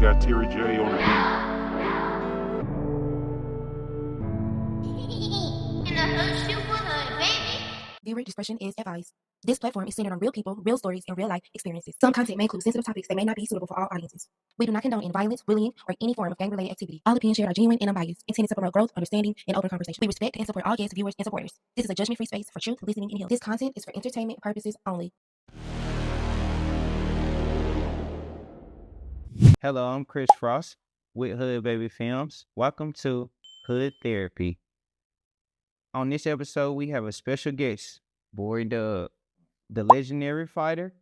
got Terry J on the beat. Viewer discretion is advised. This platform is centered on real people, real stories, and real life experiences. Some content may include sensitive topics that may not be suitable for all audiences. We do not condone any violence, bullying, or any form of gang-related activity. All opinions shared are genuine and unbiased, intended to promote growth, understanding, and open conversation. We respect and support all guests, viewers, and supporters. This is a judgment-free space for truth, listening, and healing. This content is for entertainment purposes only. Hello, I'm Chris Frost with Hood Baby Films. Welcome to Hood Therapy. On this episode, we have a special guest, Borey the legendary fighter,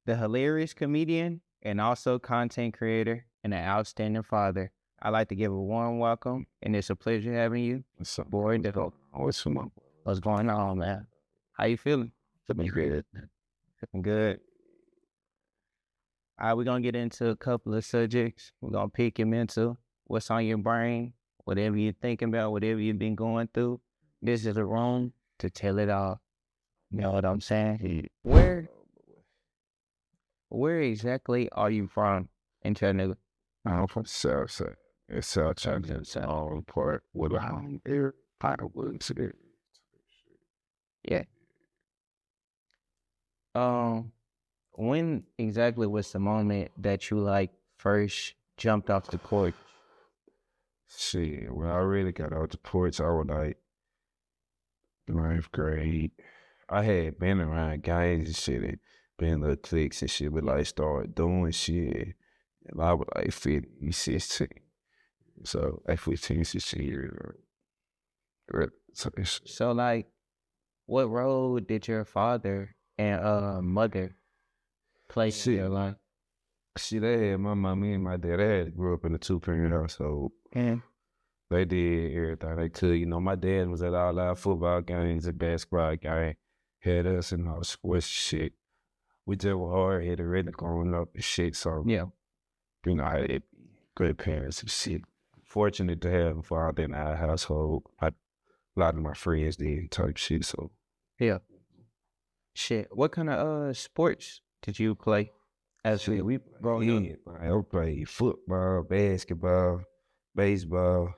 the hilarious comedian, and also content creator and an outstanding father. I'd like to give a warm welcome, and it's a pleasure having you. What's up? Borey, What's going on, man? How you feeling? Feeling good. Feeling good. All right, we're going to get into a couple of subjects. We're going to pick your mental, what's on your brain, whatever you're thinking about, whatever you've been going through. This is the room to tell it all. You know what I'm saying? Where exactly are you from in Chattanooga? I'm from South Side. It's South Chattanooga. All part with a home there. Fatherhood. Yeah. When exactly was the moment that you first jumped off the porch? Shit, when I really got off the porch, I was like ninth grade. I had been around gangs and shit, and been little cliques and shit, but like started doing shit. And I was like 15, 16. So like 15, 16 years old. So what role did your father and mother play in your life? See, they had my mommy and my dad. They grew up in a two-parent household. And They did everything they could. You know, my dad was at all our football games and basketball games. Had us in all sports shit. We just were hard-headed, ready growing up and shit. So, yeah. you know, I had great parents and shit. Fortunate to have a father in our household. A lot of my friends did type shit, so. Yeah. Shit. What kind of sports did you play as we growing up? I played football, basketball, baseball.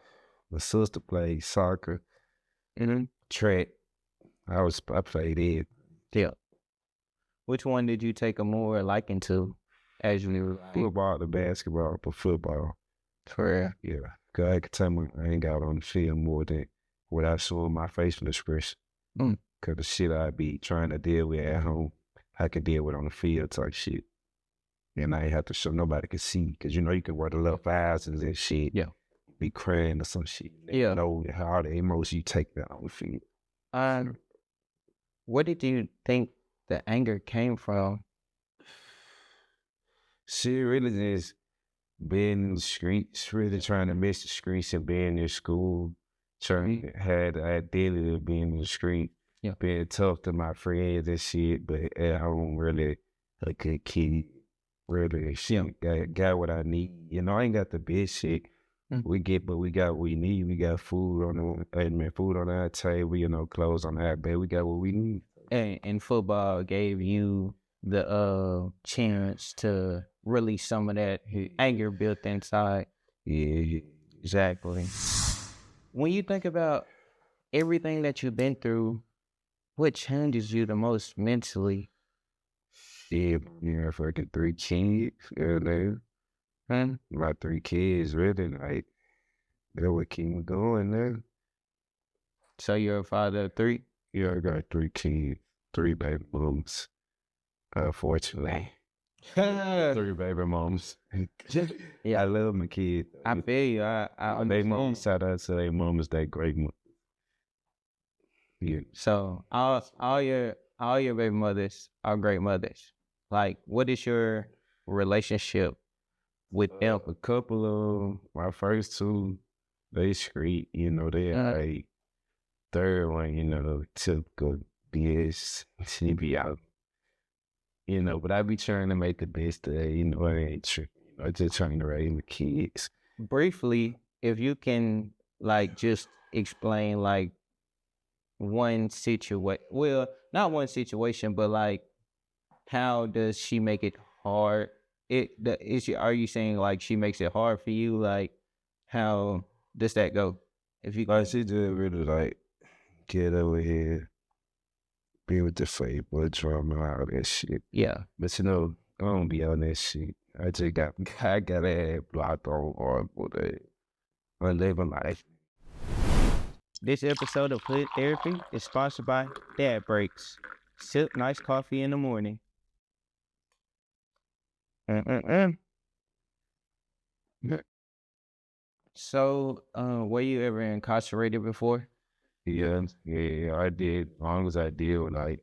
My sister played soccer, track. I played it. Yeah. Which one did you take a more liking to as you were football to basketball, but football. For yeah. Cause I could tell me I ain't got on the field more than what I saw in my facial expression. Cause the shit I be trying to deal with at home, I could deal with on the field type shit. And I ain't have to show nobody could see. Cause you know you can wear the little thousands and shit. Yeah. Be crying or some shit. Yeah. Know how the emotions you take that on the field. Where did you think the anger came from? Shit really just being in the streets, really trying to miss the streets and being in school. Trying had the identity of being in the street. Yeah. Being tough to my friends and shit, but at home really a good kid. Really shit. Got what I need. You know, I ain't got the best shit. We got what we need. We got food on our table, you know, clothes on our bed. We got what we need. And football gave you the chance to release some of that anger built inside. Yeah, exactly. When you think about everything that you've been through, what changes you the most mentally? Yeah, fucking 3 kids, my 3 kids, really, like, that what keep me going now. So you're a father of 3? Yeah, I got 3 kids, 3 baby moms, unfortunately. 3 baby moms. Yeah, I love my kids. I feel you. I they moms, shout out to their moms, they great moms. Yeah. So all your baby mothers are great mothers. Like, what is your relationship with them? A couple of my first 2, they street, you know, they like third one, you know, typical BS, she be out. You know, but I be trying to make the best of it, you know, I ain't tripping. You know, just trying to raise my kids. Briefly, if you can just explain one situation, well, not one situation, but how does she make it hard Are you saying like she makes it hard for you? Like, how does that go? If you Like she just really like get over here, be with the Playboy drama and all that shit. yeah. But you know, I don't be on that shit. I got a blocked on or that. I live a life. This episode of Hood Therapy is sponsored by Dad Breaks. Sip nice coffee in the morning. So, were you ever incarcerated before? Yeah, I did. As long as I did, like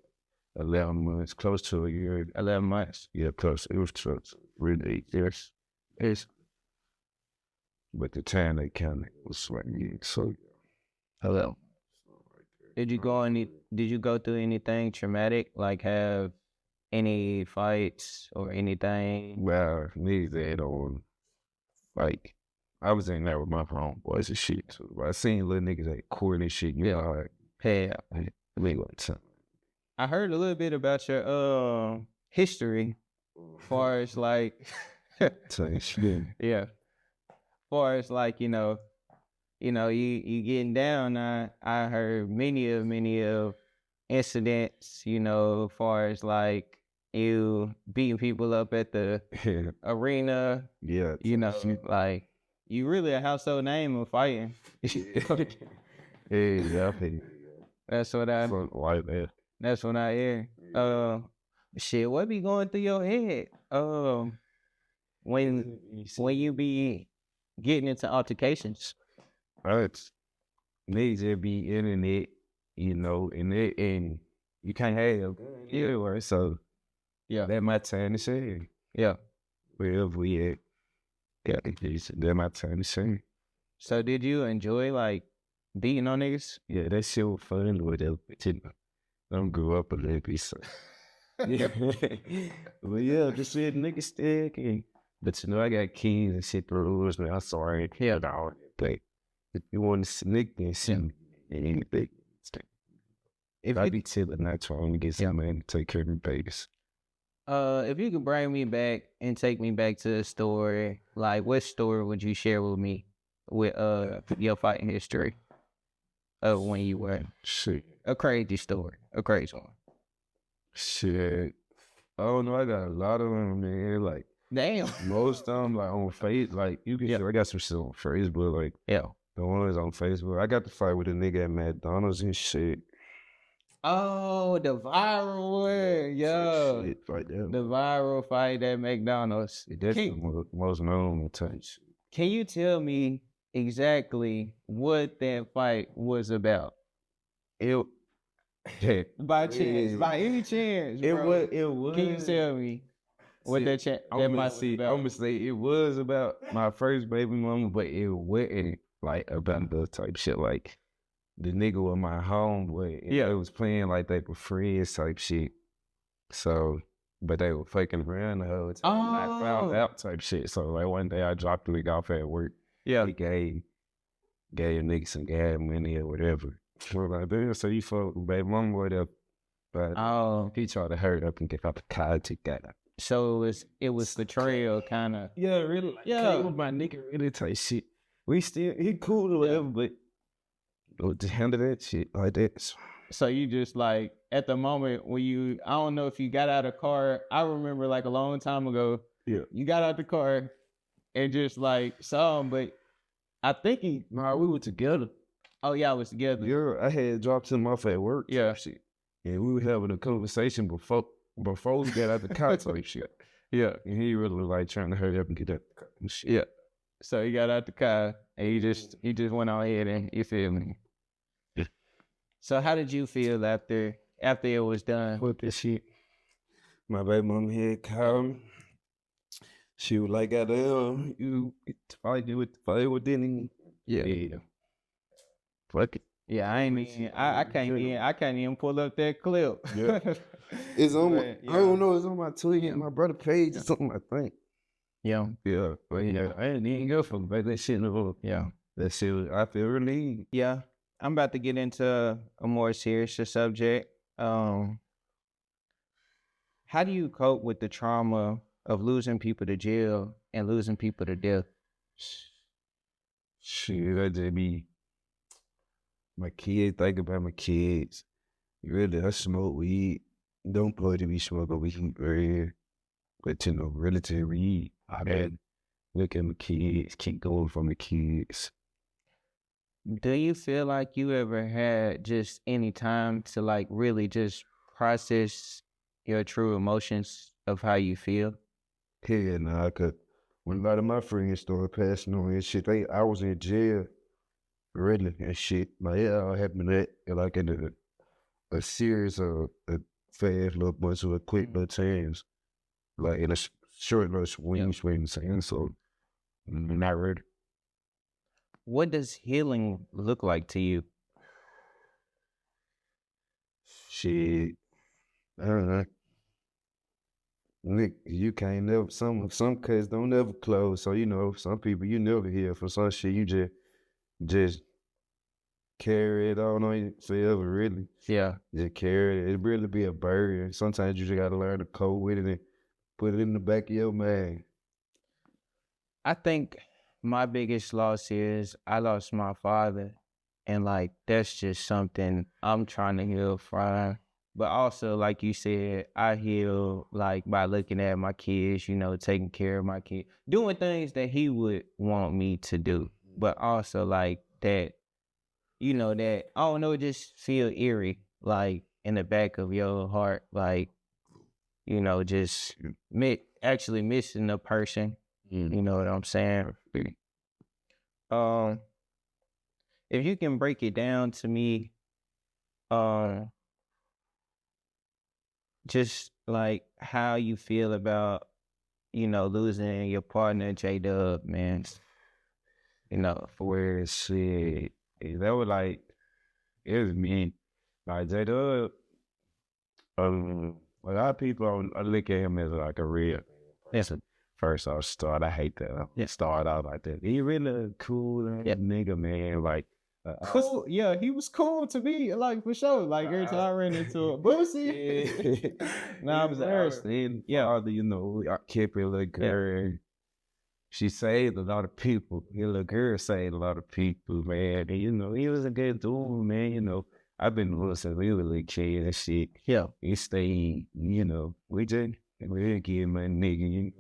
11 months, close to a year. 11 months. Yeah, close. It was close. Really, 8 years. It's But the time they counted was like, yeah, so hello. Did you go through anything traumatic? Like have any fights or anything? well, niggas that on like I was in there with my homeboys and shit too. But I seen little niggas at court and shit, you Yeah. know, like Yeah. we went to I heard a little bit about your history, far as like saying shit. yeah, far as like you getting down. I heard many of incidents. Far as like you beating people up at the arena. Yeah. Like you really a household name of fighting. Yeah, That's what I. something like that. That's what I hear. Shit, what be going through your head? When you be getting into altercations. It's niggas that be internet, and you can't have anywhere. So Yeah. that my time to say. Yeah. Wherever we at, that my time to say. So did you enjoy like beating on niggas? Yeah, that shit was fun with them. Don't grow up a little bit, so. Yeah. But yeah, just said niggas still can. But I got keys and shit the rules, man. I'm sorry. Yeah. Dog. But if you want to sneak and shit, anything. If I you be chilling, not trying to get some man to take care of my babies. if you could bring me back and take me back to the story, like what story would you share with me with your fighting history of when you were Shit. a crazy story, a crazy one. Shit. I don't know. I got a lot of them, man. Like, Damn. most of them, like, on Facebook. Like, you can I got some shit on Facebook. Like, Yeah. the ones on Facebook. I got to fight with a nigga at McDonald's and shit. Oh, the viral one, yeah. Shit like that. The viral fight at McDonald's. That's the most known type shit. Can you tell me exactly what that fight was about? It By chance, by any chance, bro. It was. Can you tell me what that fight was about? I'm gonna say it was about my first baby mama, but it wasn't like about the type shit like the nigga with my homeboy. Yeah. It was playing like they were friends type shit. So, but they were fucking around the whole time. I found out type shit. So like one day I dropped the nigga off at work. Yeah. He gave a nigga some gas money or whatever. We're like, damn, so you fuck with baby mama or whatever. But he tried to hurry up and get out the car and take that out. So it was betrayal, kind of. Yeah, really. Like, Yeah. with my nigga really type shit. We still, he cool or whatever, but to handle that shit like that. So you just like at the moment when I don't know if you got out of the car. I remember like a long time ago. Yeah. You got out the car and just like saw him, but I think we were together. Oh yeah, I was together. Yeah, I had dropped him off at work. Yeah. Shit. And we were having a conversation before we got out the car type shit. Yeah. And he really like trying to hurry up and get out the car and shit. Yeah. So he got out the car and he just went on ahead and you feel me. Yeah. So how did you feel after it was done? What this shit? My baby mama had called me. She was like, "Goddamn, you fight with Denny." Yeah. Fuck it. Yeah, I can't even pull up that clip. Yeah. It's on I don't know, it's on my Twitter, my brother page or something, I think. Yeah. Yeah. But yeah, I didn't even go for that shit no more. Yeah. That shit I feel relieved. Yeah. I'm about to get into a more serious subject. How do you cope with the trauma of losing people to jail and losing people to death? Shit, that just be my kids. Think about my kids. Really, I smoke weed. Don't play to be smoking weed, man. But really to read. I mean, look at my kids. Keep going for my kids. Do you feel like you ever had just any time to like really just process your true emotions of how you feel? Yeah, nah, cause when a lot of my friends started passing on and shit, I was in jail, really, and shit. Like, it all happened like in a series of fast little bunch of quick little times, like in a short little swing, saying so. Not really. What does healing look like to you? Shit, I don't know. Nick, you can't never, some cuts don't never close. So, some people you never hear from some shit, you just carry it on you forever, really. Yeah. Just carry it. It really be a burden. Sometimes you just gotta learn to cope with it and put it in the back of your mind. I think my biggest loss is I lost my father. And like, that's just something I'm trying to heal from. But also, like you said, I heal like by looking at my kids, taking care of my kids, doing things that he would want me to do. But also like that, that, I don't know, it just feel eerie, like in the back of your heart, like, just actually missing a person. You know what I'm saying? Um, if you can break it down to me, just like how you feel about, losing your partner, J-Dub, man. For where shit, that was like, it was me. Like, J-Dub, a lot of people, I look at him as like a real. Listen, First off, I hate that. Start out like that. He really a cool nigga, man. Like, cool. Yeah, he was cool to me, like for sure. Like every time I ran into a Boosie. Nah, I'm saying, father, I kept it like girl. She saved a lot of people. Your little girl saved a lot of people, man. And, he was a good dude, man. I've been listening we were little kid and shit. Yeah. He stayed, we didn't give my nigga,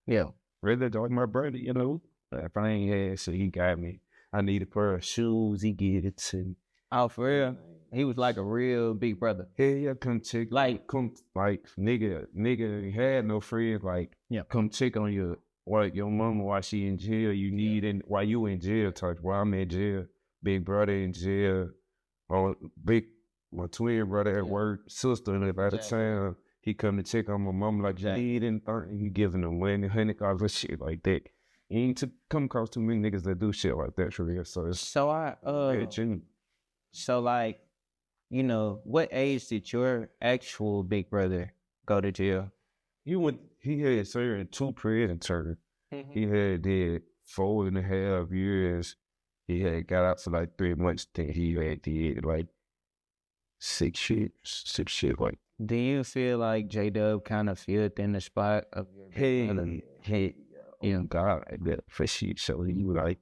Yeah. Really like my brother, If I ain't had so he got me. I need a pair of shoes, he get it to me. Oh, for real? He was like a real big brother. Yeah, come check. Like, nigga, he had no friends. Like, come check on your mama while she in jail. You need and while you in jail, touch. While I'm in jail, big brother in jail, or my twin brother at work, sister in the time. He come to check on my mom like he didn't think he giving them money, $100 shit like that. He ain't to come across too many niggas that do shit like that for real. So it's so like, what age did your actual big brother go to jail? He had served 2 prison terms. He had did 4.5 years. He had got out for like 3 months. Then he had did like 6 shit like. Do you feel like J-Dub kind of filled in the spot of your brother? God, that for shit. So he was like,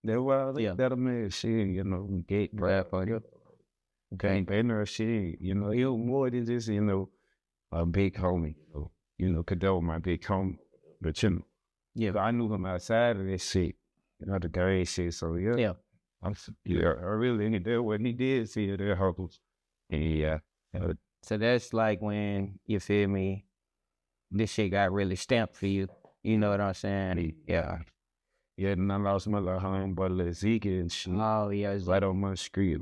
that's why I like that a man shit, get rap on you. Okay, banner shit, he was more than just, a big homie, cause that was my big homie. But I knew him outside of that shit, the gang shit. So I really ain't there when he did see their hustles. Yeah. So that's like when, you feel me, this shit got really stamped for you. You know what I'm saying? Yeah. Yeah, and I lost my little homeboy, little Zeeky and shit. Oh, yeah. It's right on my street,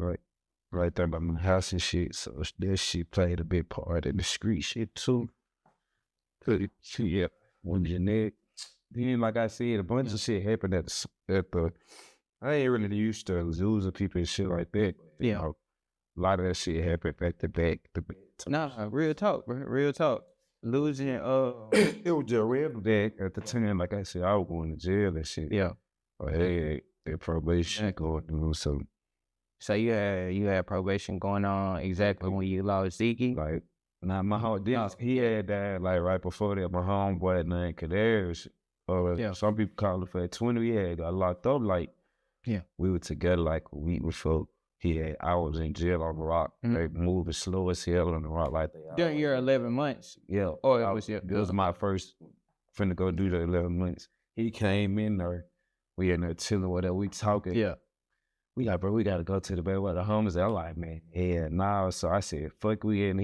right there by my house and shit. So that shit played a big part in the street shit too. Yeah, when Jeanette, then like I said, a bunch of shit happened at the I ain't really used to losing people and shit like that. Yeah. A lot of that shit happened back to back. Nah, real talk, bro. Real talk. Losing, it was just random that at the time, like I said, I was going to jail and shit. Yeah. But hey, that probation going through, So you had probation going on exactly when you lost Zeeky? Like, Nah, my home, he had died like right before that. My homeboy named Kadarius, or Yeah. some people call him for 20. He had got locked up like, Yeah. we were together like a week before. I was in jail on the rock. They moving slow as hell on the rock like that. During your 11 months. Yeah. Oh, it was It was my first finna go do the 11 months. He came in there. We in there chilling, whatever. We talking. Yeah. We like, bro, we gotta go to the bed with the homies. I'm like, man, yeah, nah. So I said, fuck we in.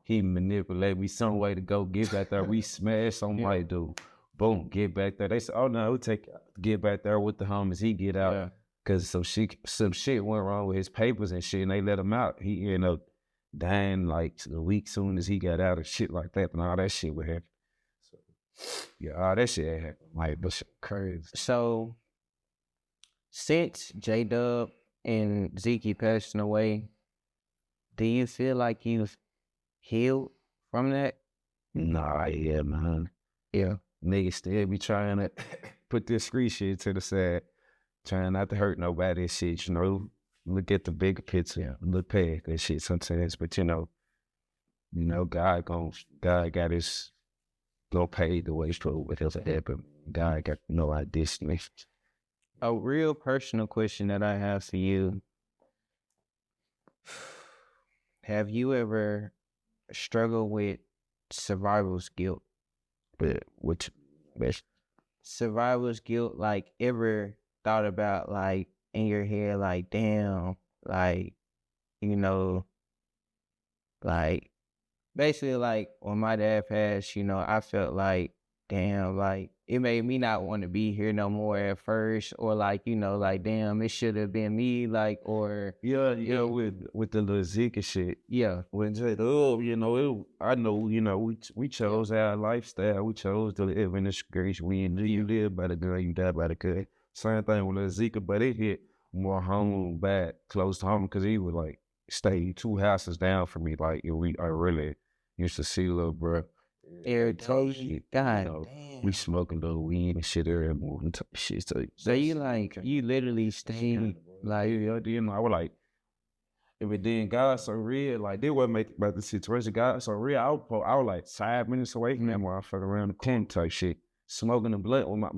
He manipulated me some way to go get back there. We smashed somebody, dude. Boom, get back there. They said, oh no, get back there with the homies. He get out. Yeah. Cause some shit went wrong with his papers and shit, and they let him out. He ended up dying like a week soon as he got out and shit like that, and all that shit would happen. So yeah, all that shit happened. Like, that shit crazy. So since J-Dub and Zeeky passing away, do you feel like you've healed from that? Nah, yeah, man. Yeah. Niggas still be trying to put this street shit to the side, trying not to hurt nobody and shit, you know. Look at the bigger picture, look past that shit sometimes, but you know, God got his gonna pay the way for whatever happened. God got no idea. A real personal question that I have for you. Have you ever struggled with survivor's guilt? But which Survivor's guilt, like ever thought about like in your head, like damn, like, you know, like basically like when my dad passed, you know, I felt like damn, like it made me not want to be here no more at first, or like, you know, like damn, it should have been me, like, or yeah, with the little Zeeky shit. yeah, When said, oh, I know, we chose our lifestyle. We chose to live in this grace. You live by the gun, you die by the gun. Same thing with Zeeky, but it hit more home back, close to home, because he would like stay 2 houses down from me. Like, I really used to see little bro. every day. God We smoking little weed and shit every morning type of shit. So you like, you literally stayed like, I was like, if it didn't, God so real, like, they wasn't make about the situation. God so real, I was like 5 minutes away from that motherfucker around the corner type shit, smoking the blunt when my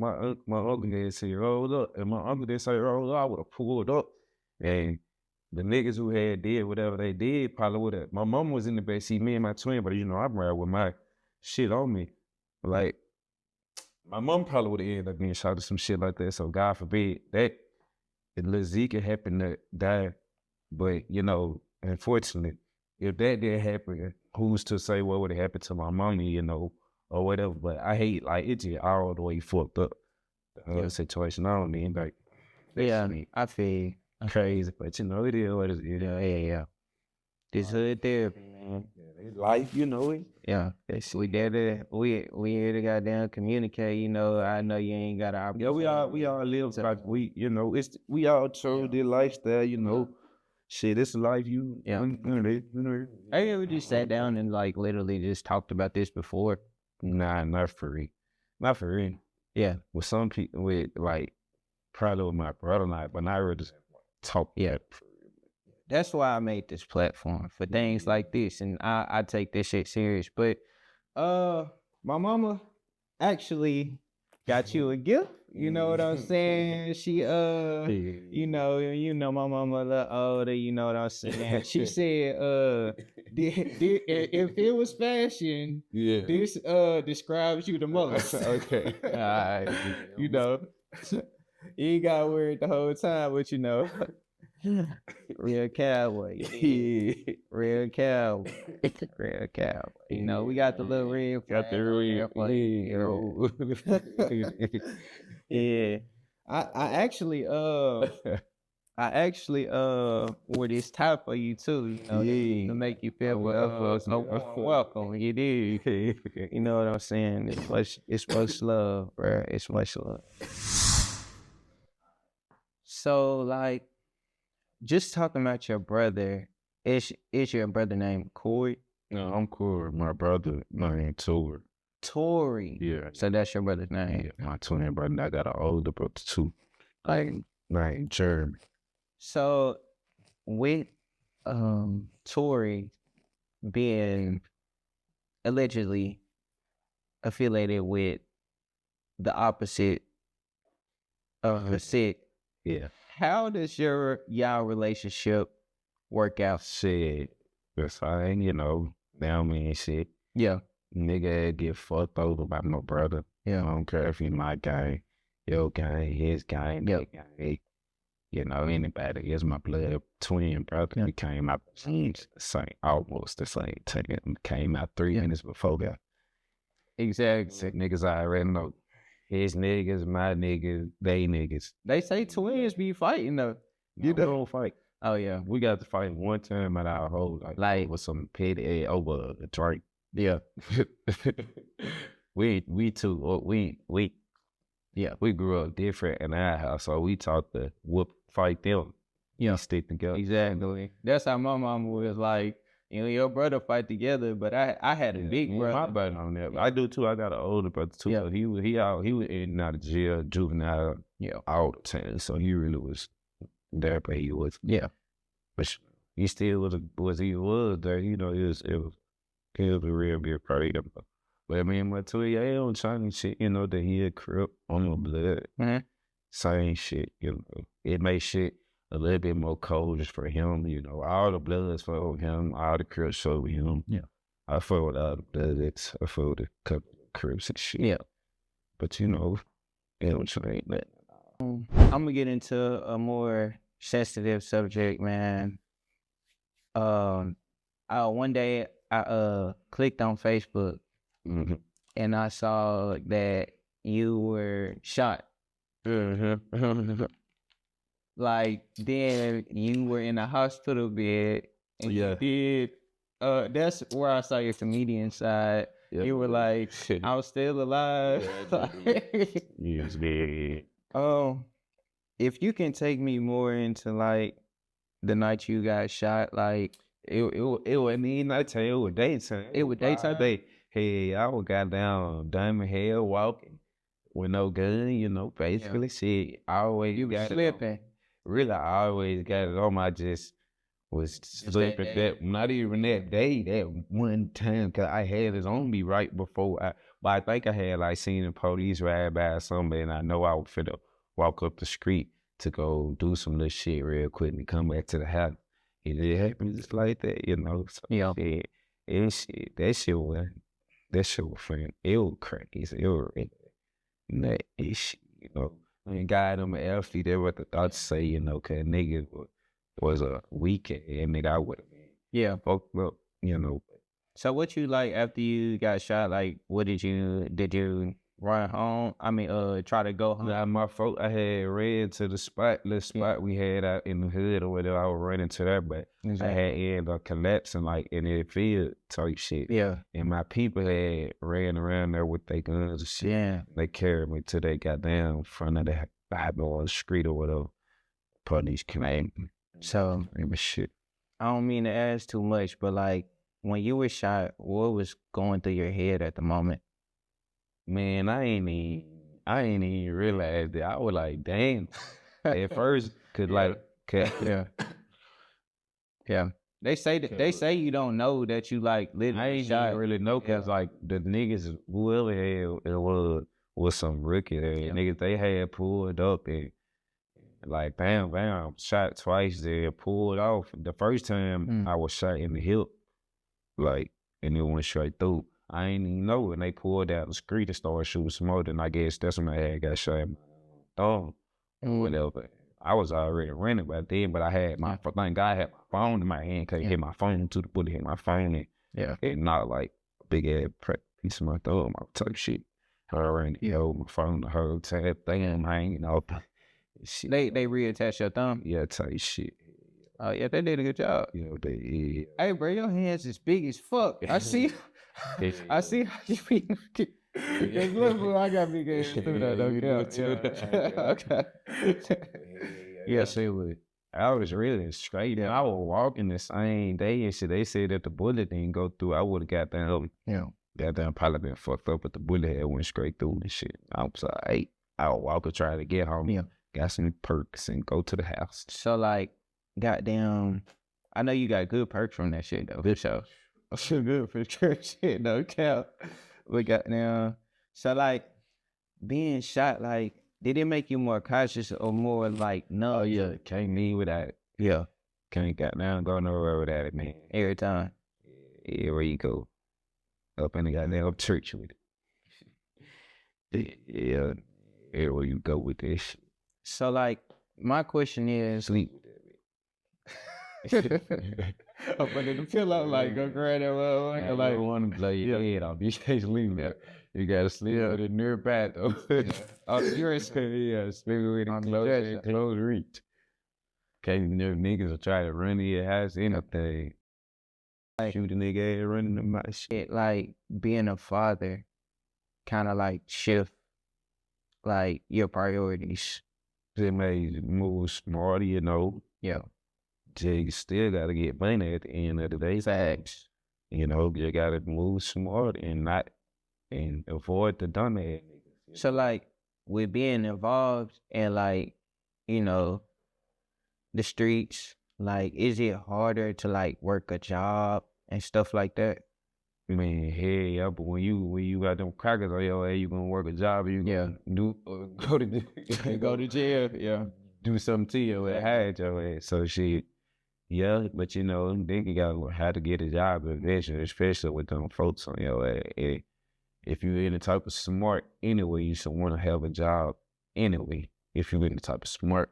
uncle did say roll up, and my uncle did say roll up, I would have pulled up, and the niggas who had did whatever they did probably would have. My mom was in the back seat, me and my twin, but I'm right with my shit on me, like my mom probably would have ended up being shot or some shit like that. So God forbid that little Zeeky happened to die. But, unfortunately, if that didn't happen, who's to say what would have happened to my mommy, or whatever. But I hate, like, it just all the way fucked up, the whole situation. I don't mean, like, yeah, I feel crazy, but, it is what it is. yeah. This hood therapy, man. Life, it. Yeah, we there to we here to goddamn communicate. I know you ain't got an Yeah, we all live like we all chose this lifestyle. Shit, it's life you. Yeah. Have you ever just sat down and like literally just talked about this before? Nah, not for real. Yeah. With some people, with like probably with my brother, but not really just talk. Yeah. That's why I made this platform for things like this, and I take this shit serious. But my mama actually got you a gift. You know what I'm saying? She you know my mama a little older, you know what I'm saying? She said if it was fashion, this describes you the most. Okay. All right. You ain't got worried the whole time, but real cowboy. Real cowboy. Real cowboy. We got the little red. Got the real. Yeah. I actually wore this tie for you too, to make you feel welcome. You did. You know what I'm saying? It's much love, bro. It's much love. So like, just talking about your brother, is your brother named Corey? No, I'm Corey. My brother named Tori. Tori. Yeah. So that's your brother's name. Yeah, my twin brother. I got an older brother too. Like named Jeremy. So with Tori being allegedly affiliated with the opposite of the sex. Yeah. How does y'all relationship work out? Shit. That's fine, you know. Now me and shit. Yeah. Nigga get fucked over by my brother. Yeah. I don't care if he my guy, your guy, his guy, Yep. their guy. You know, anybody is my blood twin brother. Yeah. We came out the same, almost the same time. Came out 3 minutes before that. Exactly. Niggas I already know. His niggas, my niggas, they niggas. They say twins be fighting though. You don't fight. Oh yeah. We got to fight one time at our whole like with some petty over a drink. Yeah. we grew up different in our house, so we taught to fight them. Yeah. Stick together. Exactly. That's how my mom was like, you know, your brother fight together, but I had a big brother. My brother on that. I do too. I got an older brother too. Yeah. So he was in and out of jail, juvenile, all the time. So he really was there, but he was but he still was there. You know, it was a real big party. But I mean, my 2 year old China shit, you know, that he had crip on the blood. Mm-hmm. Same shit, you know. It made shit a little bit more cold just for him, you know. All the bloods for him, all the crips for him. Yeah. I fought with all the bloods. I fought with a couple of crips and shit. Yeah. But, you know, it was ain't that. I'm going to get into a more sensitive subject, man. One day I clicked on Facebook and I saw that you were shot. Like then you were in a hospital bed and you did that's where I saw your comedian side. You were like, I was still alive. Yes, man. If you can take me more into like the night you got shot, like it was nighttime, it was daytime. It was daytime. Hey, I was goddamn Diamond Hill walking with no gun, you know, basically shit. I always you got was slipping. Really, I always got it on. I just was slipping that not even that day, that one time, cause I had it on me right before but I think I had like seen the police ride by or something, and I know I was finna walk up the street to go do some little shit real quick and come back to the house. It happened just like that, you know. So shit, that shit was fun. It was crazy. It was really shit, you know. And God, I'm an athlete. That's what the thoughts say, you know, cause nigga was a weekend, nigga. I would have been fucked up, you know. So what you like after you got shot? Like, what did you run home? I mean, try to go home. Nah, my fault. I had ran to the little spot we had out in the hood or whatever. I was running to that, but I had ended up collapsing like in the field type shit. Yeah. And my people had ran around there with their guns and shit. Yeah. They carried me to they got down in front of the Bible on the street or whatever. Police came. So shit. I don't mean to ask too much, but like when you were shot, what was going through your head at the moment? Man, I ain't even realize that. I was like, damn. At first, yeah. They say you don't know that you like literally I ain't shot. even really know because like the niggas, whoever it was some rookie there. Niggas, they had pulled up and like bam, shot twice there, pulled off. The first time I was shot in the hip, like, and it went straight through. I ain't even know when they pulled out the street and started shooting smoke, and I guess that's when I had got shot in my thumb or whatever. I was already running back then, but I had thank God I had my phone in my hand, cause it hit my phone to the bullet, hit my phone, and it not like a big ass piece of my thumb, my type shit. I ran my phone the whole time, thing hanging off. They reattached your thumb? Yeah, type shit. Oh yeah, they did a good job. Hey bro, your hands is big as fuck. I see I see how you be. I got big ass too though. Okay. Yes, it was. I was really straight. I was walking the same day and shit. They said that the bullet didn't go through. I would have got down. Got down, probably been fucked up, but the bullet had went straight through and shit. I was like, I was walking, trying to get home. Got some perks and go to the house. So like, goddamn, I know you got good perks from that shit though. Good show. I feel good for church shit, no cap. We got now. So like being shot, like did it make you more cautious or more like numb? Oh yeah, can't leave without it. Yeah, Can't got down, go nowhere without it, man. every time. Everywhere you go, up in the goddamn church with it. Yeah, everywhere you go with that shit. So like my question is, Sleep with that. up under the pillow, like go grab that motherfucker, Like, like you want to blow your head off. You can't sleep there. You gotta sleep with it near bad though. oh, you're scared. Yeah, sleep with On it the close, dresser. close reach. Can't near niggas will try to run in your house, anything. Like- Shoot a nigga ass running in my shit. It like being a father, kind of like shift like your priorities. It made you move smarter, you know. Yeah, You still gotta get money at the end of the day. facts. You know, you gotta move smart and not and avoid the dumb ass niggas. So like with being involved in like, you know, the streets, like is it harder to like work a job and stuff like that? I mean, hell yeah, but when you got them crackers on your ass, you gonna work a job, you Yeah. gonna do go to Go to jail, yeah. do something to your ass, hide your ass. So shit, yeah, but you know, nigga gotta learn how to get a job eventually, especially with them folks on your ass. If you're any type of smart anyway, you should want to have a job anyway. If you're any type of smart,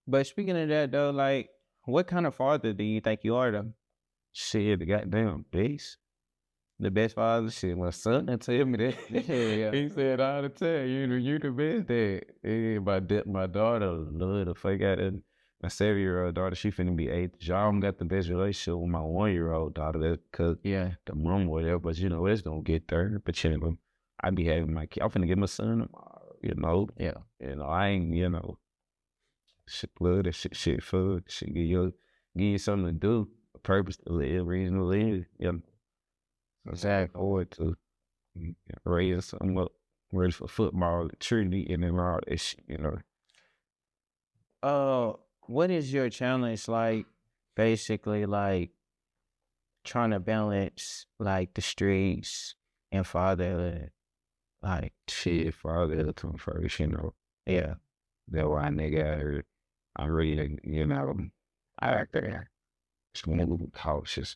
But speaking of that though, like what kind of father do you think you are though? shit, the goddamn base. The best father? Shit, my son done tell me that. Yeah. He said all the time, you the best dad. Yeah, my daughter love the fuck out of my 7-year-old daughter. She finna be 8. Y'all got the best relationship with my 1-year-old daughter because Yeah. the mom whatever. But you know, it's gonna get there. But you know, I be having my kid. I'm finna get my son tomorrow. You know, Yeah. I ain't shit love that shit fun. Shit give you something to do, a purpose to live, reason to live. You know. Exactly. Forward to raise some up, ready for football, cheerleading, and all that shit, you know. What is your challenge like basically like trying to balance like the streets and fatherhood? Like Shit, father come first, you know. yeah. That's why nigga out here, I'm really, I act there. Just a little cautious,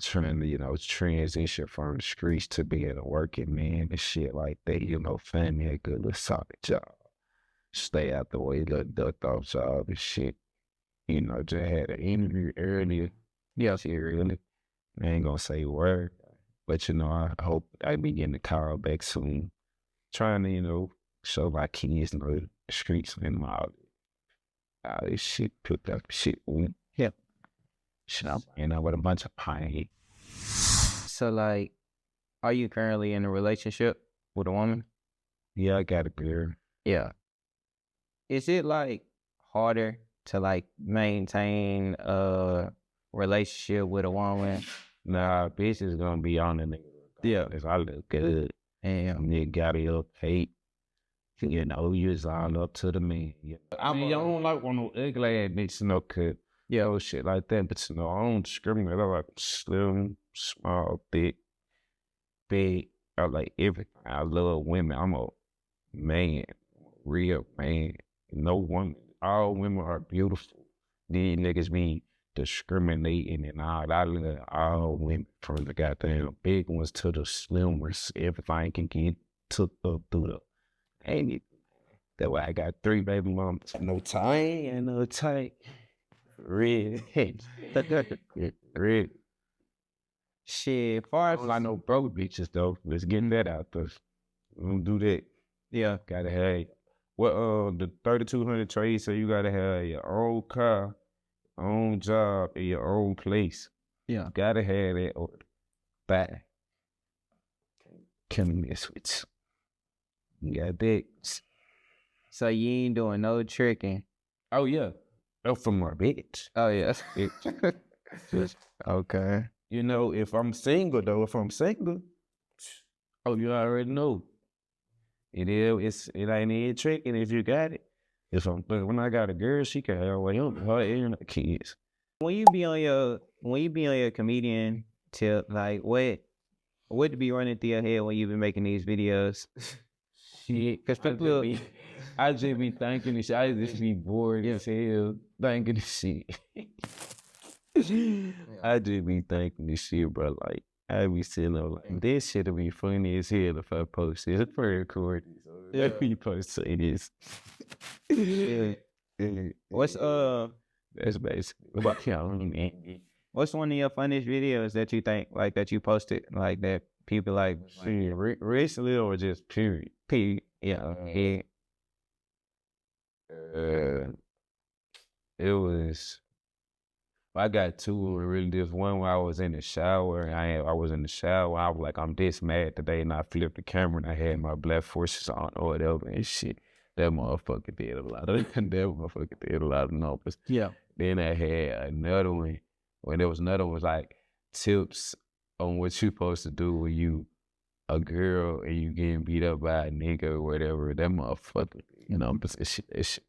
trying to, transition from the streets to being a working man and shit like that, find me a good little solid job. Stay out the way, little ducked off job and shit. Just had an interview earlier. Yeah, shit, really. I ain't gonna say a word, but I hope I be getting the car back soon. Trying to, show my kids, the streets and all this shit, picked up shit. Yeah. Shit, with a bunch of pine. So like, are you currently in a relationship with a woman? Yeah, I got a girl. Yeah. Is it like harder to like maintain a relationship with a woman? Nah, bitch is gonna be on the nigga. Yeah. If I look good, And nigga got it up hate. You was all up to the man. I don't like one of those ugly ass bitches, cause shit like that. But I don't discriminate. I like slim, small, big. I like everything. I love women. I'm a man, real man. No woman. All women are beautiful. These niggas be discriminating and all. I love all women, from the goddamn big ones to the slim ones. Everything can get took up through the. Ain't it? That's why I got 3 baby mamas. No tie and no tie. Real. Real. shit, far I as don't like no broke bitches though. Let's get that out there. Don't do that. yeah. Gotta have the 3200 trade, so you gotta have your own car, own job, and your own place. Yeah. Gotta have that or bye. Can't mess with you. You got that. So you ain't doing no tricking. Oh yeah. Oh, for my bitch. Oh yeah. Just, Okay. if I'm single though, oh, you already know. It ain't even tricking if you got it. When I got a girl, she can have her and her kids. When you be on your when you be on your comedian tip, like what be running through your head when you been making these videos? Shit, cause I just be thinking this shit. I just be bored as hell thinking this shit. I just be thinking this shit, bro. Like I be sitting there like this shit'll be funny as hell if I post it. It's pre-recorded. Let me post this. Yeah. What's That's basically what y'all mean. what's one of your funniest videos that you think like that you posted like that people like Shit, recently or just period? yeah. It was. I got two really. This one where I was in the shower. And I was in the shower. I was like, I'm this mad today, and I flipped the camera and I had my black forces on or whatever and shit. That motherfucker did a lot of numbers. Yeah. Then I had another one when there was another one was like tips on what you supposed to do when you a girl and you getting beat up by a nigga or whatever. That motherfucker, that shit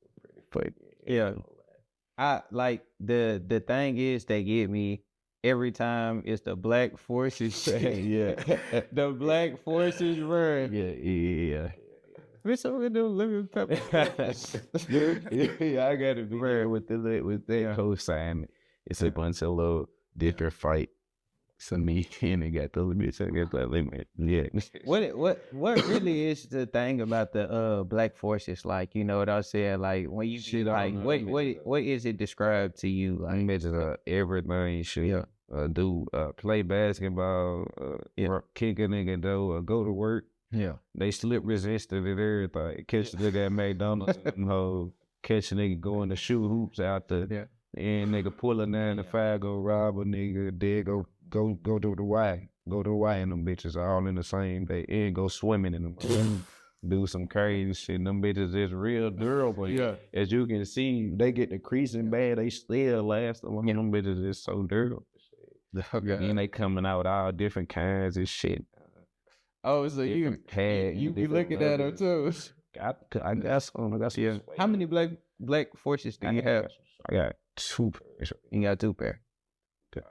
pretty funny. Yeah. I like the thing is they get me every time it's the black forces. Yeah. The black forces run. Yeah. What's over there? Lemon pepper. Yeah, I gotta be there with that cosign. It's a bunch of little different fight. So me and they got the bitch. I got that limit. Yeah. What really is the thing about the black forces? Like, you know what I'm saying? Like when you Shit, like what is it described to you? Like Bitches everything. Shit. Play basketball. Kick a nigga though. Go to work. yeah. They slip resistant and everything. Catch a nigga at McDonald's and hoe. Catch a nigga going to shoot hoops out there. Yeah. And nigga pull a 9 to 5, go rob a nigga, then go to the Y. Go to the Y and them bitches all in the same day. And go swimming in them. Do some crazy shit. Them bitches is real durable. Yeah. As you can see, they get the creasing bad. They still last. Them bitches is so durable. Okay. And they coming out with all different kinds of shit. Oh, so you looking at them too? I got some. Yeah. How many black forces do you have? I got 2 pairs. You got 2 pair.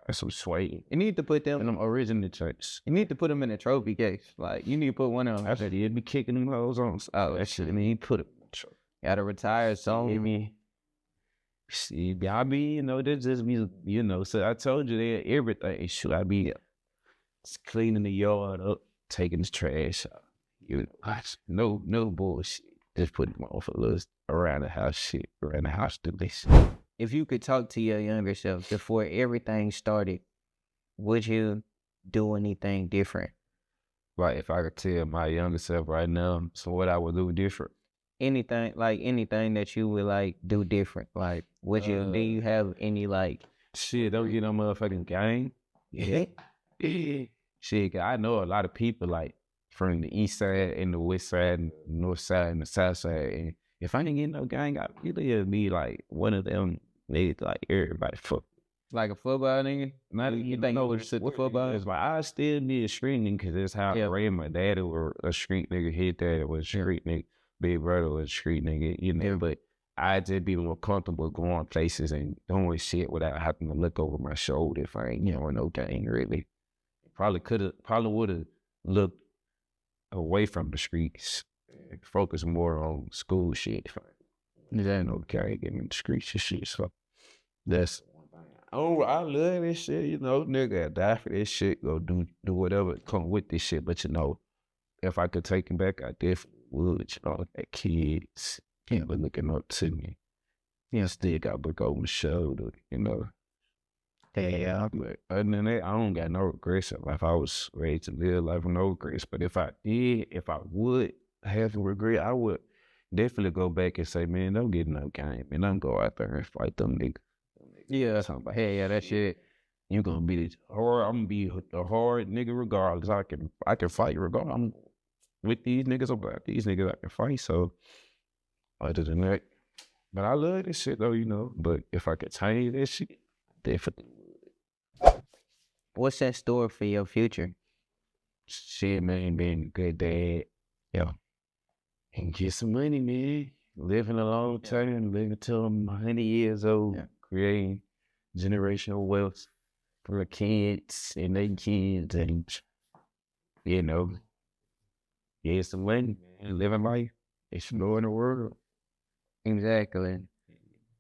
That's some suede. You need to put them And them original shirts. You need to put them in a trophy case. Like you need to put one of them. I said he'd be kicking them hoes on. Oh, That shit. I mean, he put it. Gotta retire song. See, I be, this just me, so I told you that everything. Should I be just cleaning the yard up, taking the trash out. No bullshit. Just putting them off a little around the house shit, around the house do this. If you could talk to your younger self before everything started, would you do anything different? Like if I could tell my younger self right now, so what I would do different. Anything that you would like do different. Like would you do you have any like shit, don't get no motherfucking gang. Yeah. Shit, I know a lot of people like from the east side and the west side and the north side and the south side. And if I didn't get no gang, I'd really be like one of them niggas like everybody fuck. Like a football nigga? Not You think you would sit the football? It's like I still be a street nigga because that's how I raised my dad was a street nigga. His dad was a street nigga. Big brother was a street nigga, but I just be more comfortable going places and doing shit without having to look over my shoulder if I ain't no gang really. Probably would have looked away from the streets, focus more on school shit. If I ain't no gang in the streets and shit. So that's I love this shit, nigga. I die for this shit. Go do whatever come with this shit. But if I could take him back, I definitely would. That kids, but looking up to me. Still got look over my shoulder, Yeah. But other than that, I don't got no regrets of life. I was raised to live life with no regrets. But if I would have a regret, I would definitely go back and say, man, don't get no game. And don't go out there and fight them niggas. Yeah. Hey, yeah, that shit. You gonna be the hard. I'm gonna be a hard nigga regardless. I can fight regardless. I'm with these niggas. I'm like these niggas I can fight. So other than that, but I love this shit though, But if I could change this shit, definitely would. What's that store for your future? Shit, man, being a good dad, and get some money, man. Living a long time, living till I'm 100 years old, creating generational wealth. for kids and their kids, and you know, get some money, man, living life, exploring the world. Exactly.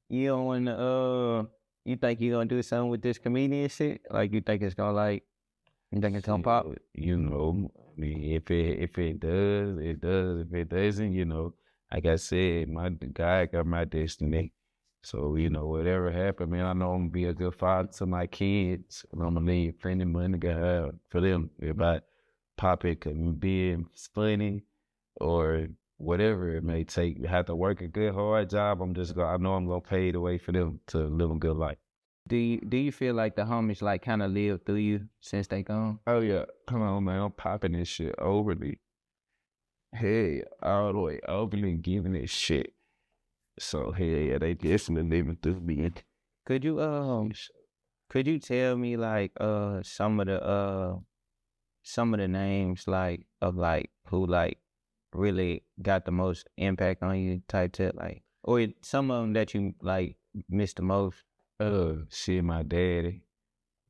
You don't want to, you think you're going to do something with this comedian shit? Like, you think it's going to, like, you think it's going to pop? Shit, you know, I mean, if it does, it does. If it doesn't, you know, like I said, God got my destiny. So, you know, whatever happened, man, I know I'm gonna be a good father to my kids. And I'm gonna leave plenty of money to God for them. If I pop it could be funny or whatever it may take. Have to work a good hard job. I know I'm gonna pay the way for them to live a good life. Do you feel like the homies, like, kind of live through you since they gone? Oh yeah, come on, man, I'm popping this shit overly. Hey, all the way overly giving it shit. So hey, yeah, they definitely living through me. Could you tell me, like, some of the names, like, of, like, who, like, really got the most impact on you type shit, like, or some of them that you, like, missed the most? Shit, my daddy,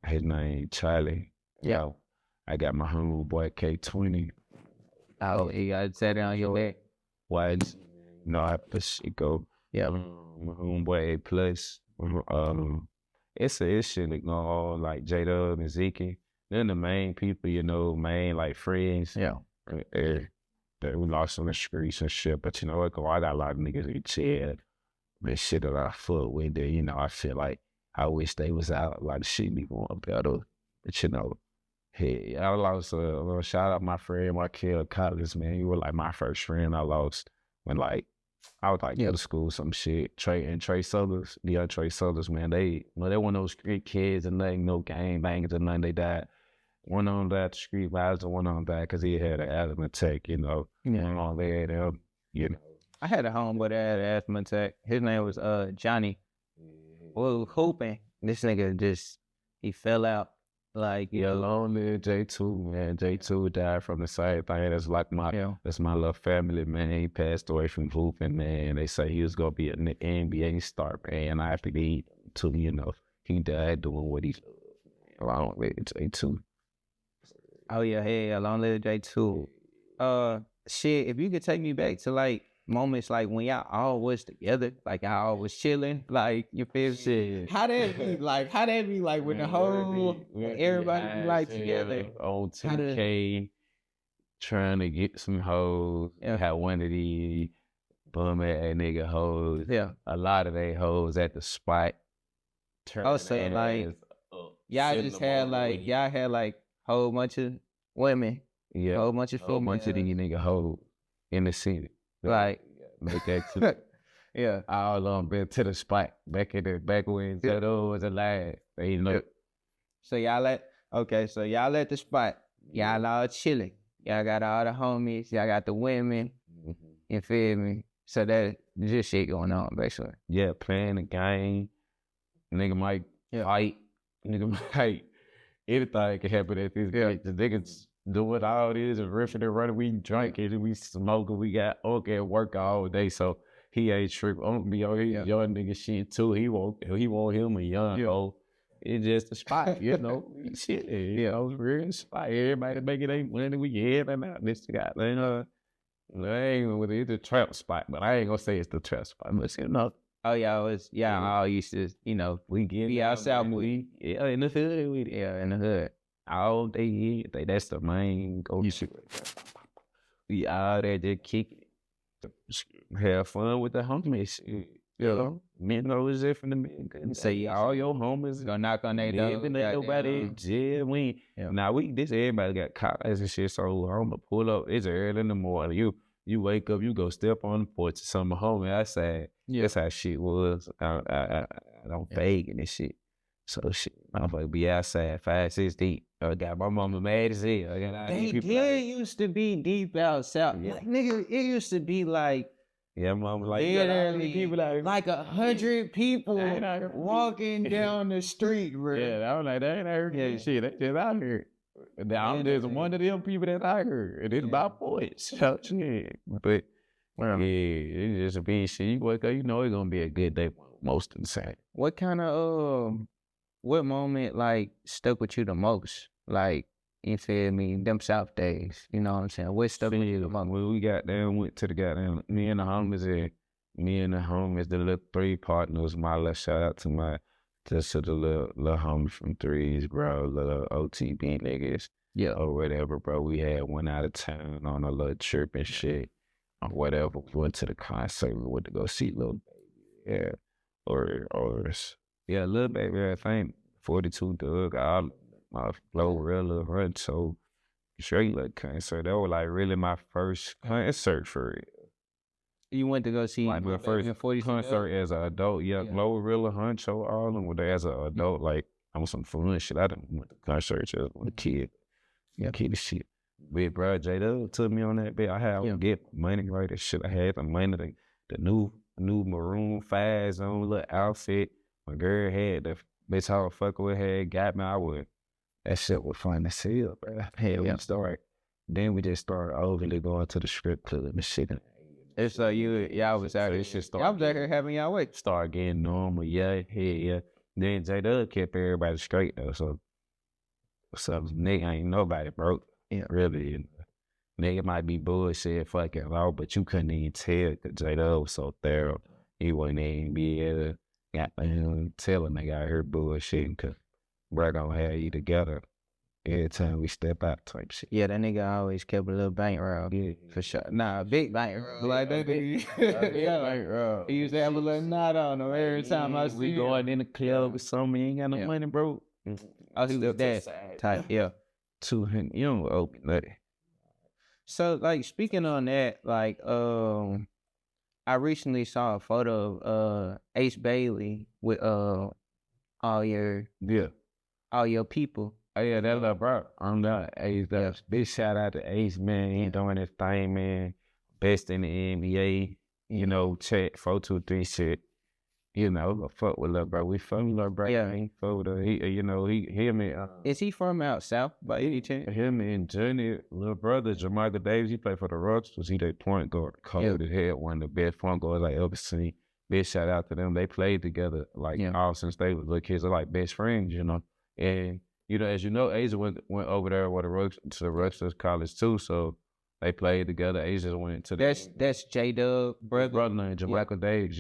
his name Charlie. Yeah. Yo, I got my homeboy K20. Oh, he got set on your back. Why? No, I put shit go. Yeah. My homeboy A plus. It's shit that go on like J-Dub and Zeeky. They're the main people, you know, main like friends. Yeah. That we lost on the streets and shit. But you know what? I got a lot of niggas in jail. But shit that I fuck with that, you know, I feel like I wish they was out. A lot of shit be going better. But you know, hey, I lost shout out my friend Markel Collins, man. He was like my first friend I lost when like I was like middle school, some shit. Trey Suthers, Trey Suthers, man. They one of those street kids and they no gang bangers and nothing. They died. One on that street vibes and one on that because he had an asthma attack, you know. Yeah. One on there, you know. I had a homeboy that had an asthma attack. His name was Johnny. Well, hooping. This nigga just, he fell out. Like, Yeah, long live J2, man. J2 died from the same thing. That's like that's my little family, man. He passed away from hooping, man. They say he was gonna be an NBA star, man. I believe too, you know. He died doing what he loved. Long live J2. Oh yeah, hey, long live J2. Shit, if you could take me back to like moments like when y'all all was together, like y'all all was chilling, like you feel shit. How that be like when the whole everybody be like together on 2K trying to get some hoes. Had one of these bum ass nigga hoes. Yeah. A lot of they hoes at the spot. Also, like y'all had like whole bunch of women. Yeah. Whole bunch of these nigga hoes in the city. Like make that too. Yeah. All on been to the spot back when Zedo was alive. You know. So y'all at the spot. Y'all all chilling. Y'all got all the homies. Y'all got the women. You feel me? So that just shit going on basically. Yeah, playing the game. Nigga might fight. Nigga might anything can happen at this. Yeah. The niggas doing all this and riffing and running. We drinking and we smoking. We got at work all day. So he ain't tripping. I'm gonna be on his young nigga shit too. He want him a young hoe. It's just a spot, you know. Shit, you know, real spot. Everybody making their money. We get them out. This guy, it's a trap spot, but I ain't gonna say it's the trap spot. But you know. Oh yeah, I all used to, you know, we get be outside, in the hood. In the hood. All day, that's the main go to. We out there just kick it. Have fun with the homies. You know, men know it's there from the men. Say all your homies gonna knock on their door. Nobody in jail. Now everybody got collars and shit. So I'm gonna pull up. It's early in the morning. You wake up, you go step on the porch to some homie outside. That's how shit was. I don't fake and this shit. So shit, motherfucker be outside 5, 6 deep. I got my mama mad as hell. They used to be deep out south. Yeah. Like, nigga, it used to be like mama like people out like 100 people walking down the street, bro. Yeah, I was like, they ain't heard that shit. They just out here. There's one of them people that I heard. And it's about boys. So, shit. But it's just a big shit. You wake up, you know it's gonna be a good day most of the time. What kind of what moment like stuck with you the most? Like, you feel me? Them South days. You know what I'm saying? What stuck with you the most? When we got down, went to the goddamn, me and the homies, the little three partners, my little shout out to the little homie from threes, bro, little OTB niggas. Yeah. Or whatever, bro. We had one out of town on a little trip and shit. Or whatever. We went to the concert. We went to go see Lil Baby. Yeah. Yeah, Lil Baby, I think 42 Doug, all my flow real run. So straight little concert. That was like really my first concert for it. You went to go see Like my first 40 concert as an adult. Yeah, Glorilla, Huncho, all of them were there as an adult. Like, I'm some fun shit. I done went to concerts as a kid. Yeah, kid shit. Big bro, J-Dub took me on that bit. I had get money right and shit. I had the money, the new maroon 5s on little outfit. My girl had the bitch how the fuck with had got me. That shit was fun to see, bro. Then we just started overly going to the strip club and shit. It's like y'all was out here. Y'all was out here having y'all way. Start getting normal, yeah. Then J-Dub kept everybody straight though, so nigga ain't nobody broke. Yeah, really. Nigga might be bullshit fucking low, but you couldn't even tell because J-Dub was so thorough. He wouldn't even be able to tell a nigga out here bullshitting because we're gonna have you together every time we step out type shit. Yeah, that nigga always kept a little bankroll. Yeah. For sure. Nah, a big bankroll. Like that nigga. Bankroll. He used to have a little knot on him every time I see we going in the club with something, you ain't got no money, bro. Oh, he was that type. Yeah. 200, you don't open nothing. So, like, speaking on that, like, I recently saw a photo of Ace Bailey with all your people. Oh yeah, that little bro. I'm not Ace. Big shout out to Ace, man. He doing his thing, man. Best in the NBA. You know, check 423 shit. You know, fuck with little bro. We fuck with little bro. Yeah. He fuck with him and Is he from out south by any chance? him and Johnny, little brother, Jamarca Davis, he played for the Rockets. He their point guard. Cold as hell, one of the best point guards I ever seen. Big shout out to them. They played together like all since they was little kids. They're like best friends, you know. And you know, as you know, Asia went over there with to the Rutgers College too. So they played together. Asia went to that's J-Dub brother named Jamarca Davis.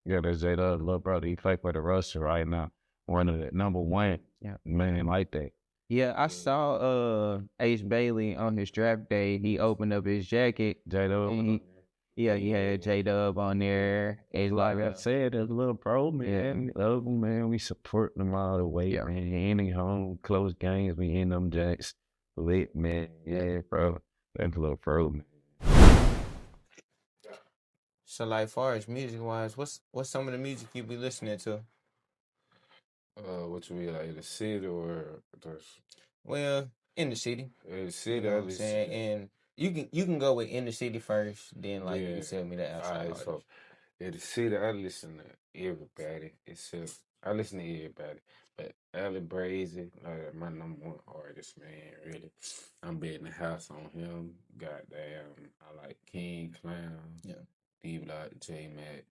Yeah, that's J-Dub's little brother. He play for the Rutgers right now. One of the number one. Yeah, man, like that. Yeah, I saw Ace Bailey on his draft day. He opened up his jacket. J-Dub. He had J-Dub on there. It's like I said, there's a little pro, man. We love them, man. We support them all the way, man. Any home, close games, we in them jacks. Lit, man. Yeah, bro. That's a little pro, man. So, like, far as music-wise, what's some of the music you be listening to? What you mean, like in the city or Well, in the city. In the city, You know what I'm saying? And you can go with in the city first, then like you tell me the outside. Alright, so in the city, I listen to everybody. I listen to everybody, but Ali Brazy, like my number one artist, man. Really, I'm betting the house on him. Goddamn, I like King Clown. Yeah. D-Block, J-Mac,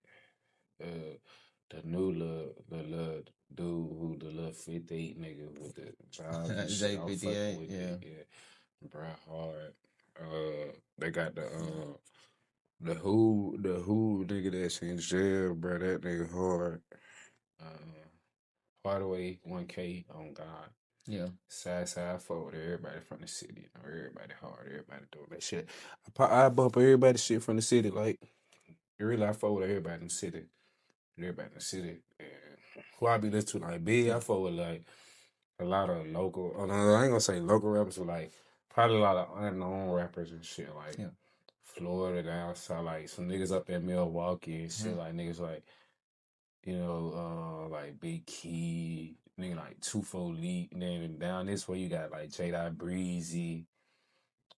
the new little dude who the little 58 nigga with the jobs and shit. I'm fucking J58, with yeah. it, Bro, hard. They got the who nigga that's in jail, bro. That nigga hard. Hardaway 1K on God. Yeah. Side forward, everybody from the city. You know, everybody hard, everybody doing that shit. I bump everybody shit from the city. Like, really, I forward everybody in the city. Everybody in the city. And who I be listening to, like, big, I forward, like, a lot of local, I ain't gonna say local rappers, but, like, probably a lot of unknown rappers and shit. Like, Florida, down south, like, some niggas up in Milwaukee and shit. Like, niggas like, you know, like Big Key, nigga like 2-4 Leak, and then down this way you got like J-Dot Breezy.